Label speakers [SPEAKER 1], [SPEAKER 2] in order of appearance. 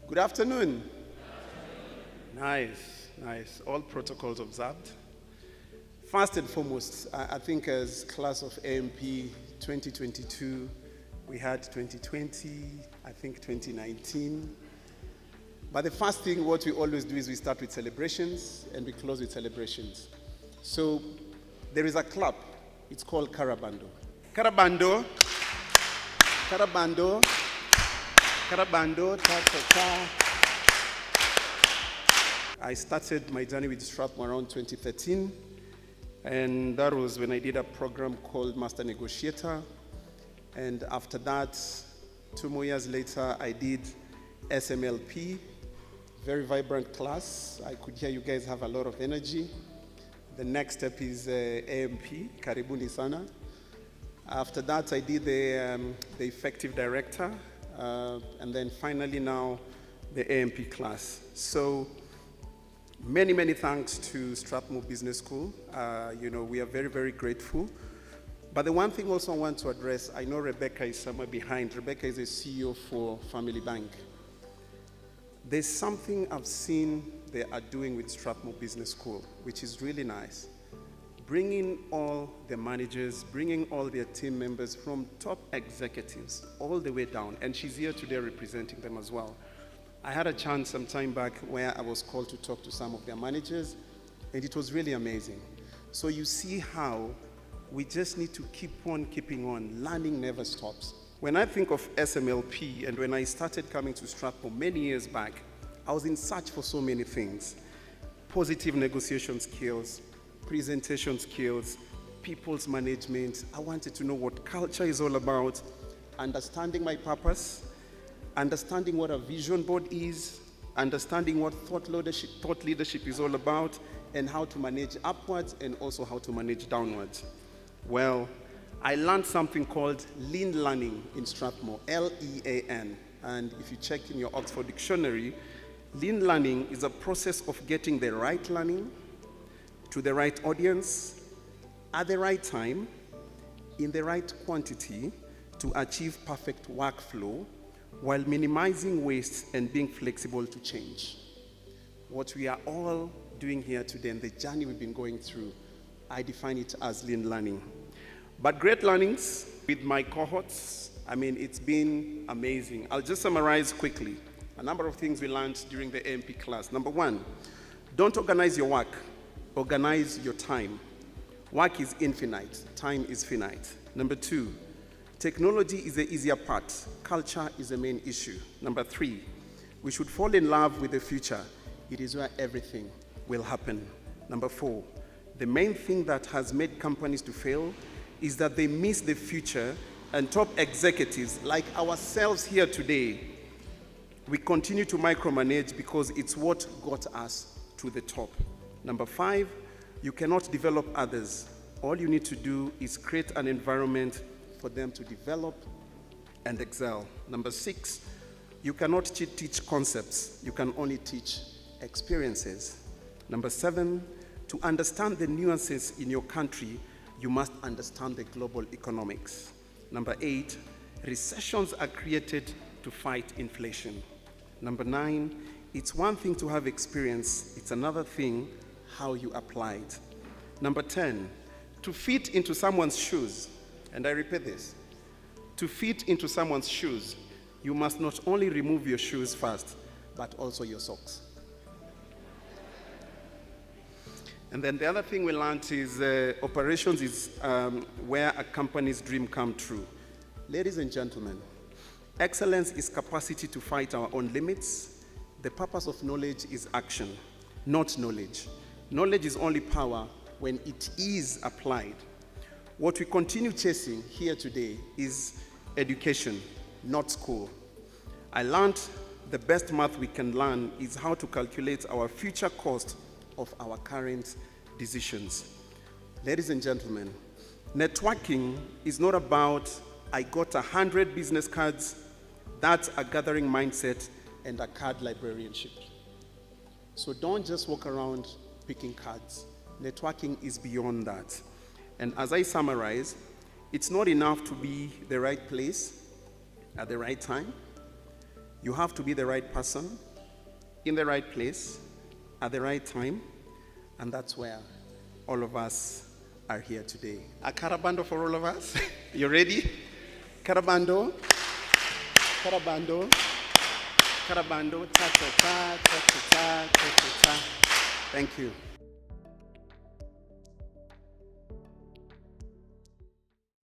[SPEAKER 1] Good afternoon. Nice, nice. All protocols observed. First and foremost, I think as class of AMP 2022, we had 2020, I think 2019. But the first thing, what we always do is we start with celebrations and we close with celebrations. So there is a club. It's called Karabando. Karabando. Karabando. Karabando. Ta-ta-ta. I started my journey with Strathmore around 2013. And that was when I did a program called Master Negotiator. And after that, 2 more years later, I did SMLP. Very vibrant class. I could hear you guys have a lot of energy. The next step is AMP, Karibuni Sana. After that, I did the effective director, and then finally now the AMP class. So many, many thanks to Strathmore Business School. We are very, very grateful. But the one thing also I want to address, I know Rebecca is somewhere behind. Rebecca is a CEO for Family Bank. There's something I've seen they are doing with Strathmore Business School, which is really nice. Bringing all the managers, bringing all their team members from top executives all the way down. And she's here today representing them as well. I had a chance some time back where I was called to talk to some of their managers, and it was really amazing. So you see how we just need to keep on keeping on. Learning never stops. When I think of SMLP and when I started coming to Strathmore many years back, I was in search for so many things. Positive negotiation skills, presentation skills, people's management. I wanted to know what culture is all about, understanding my purpose, understanding what a vision board is, understanding what thought leadership is all about, and how to manage upwards and also how to manage downwards. Well, I learned something called lean learning in Strathmore, L-E-A-N. And if you check in your Oxford Dictionary, lean learning is a process of getting the right learning to the right audience at the right time, in the right quantity to achieve perfect workflow while minimizing waste and being flexible to change. What we are all doing here today and the journey we've been going through, I define it as lean learning. But great learnings with my cohorts, it's been amazing. I'll just summarize quickly a number of things we learned during the AMP class. Number one, don't organize your work, organize your time. Work is infinite, time is finite. Number two, technology is the easier part, culture is the main issue. Number three, we should fall in love with the future. It is where everything will happen. Number four, the main thing that has made companies to fail is that they miss the future, and top executives like ourselves here today, we continue to micromanage because it's what got us to the top. Number five, you cannot develop others. All you need to do is create an environment for them to develop and excel. Number six, you cannot teach concepts. You can only teach experiences. Number seven, to understand the nuances in your country, you must understand the global economics. Number eight, recessions are created to fight inflation. Number nine, it's one thing to have experience, it's another thing how you apply it. Number 10, to fit into someone's shoes, and I repeat this, to fit into someone's shoes, you must not only remove your shoes first, but also your socks. And then the other thing we learned is operations is where a company's dream comes true. Ladies and gentlemen, excellence is capacity to fight our own limits. The purpose of knowledge is action, not knowledge. Knowledge is only power when it is applied. What we continue chasing here today is education, not school. I learned the best math we can learn is how to calculate our future cost of our current decisions. Ladies and gentlemen, networking is not about I got 100 business cards. That's a gathering mindset and a card librarianship. So don't just walk around picking cards. Networking is beyond that. And as I summarize, it's not enough to be the right place at the right time. You have to be the right person, in the right place, at the right time, and that's where all of us are here today. A carabando for all of us. You ready? Carabando, carabando, carabando, ta ta ta ta ta ta ta ta. Thank you.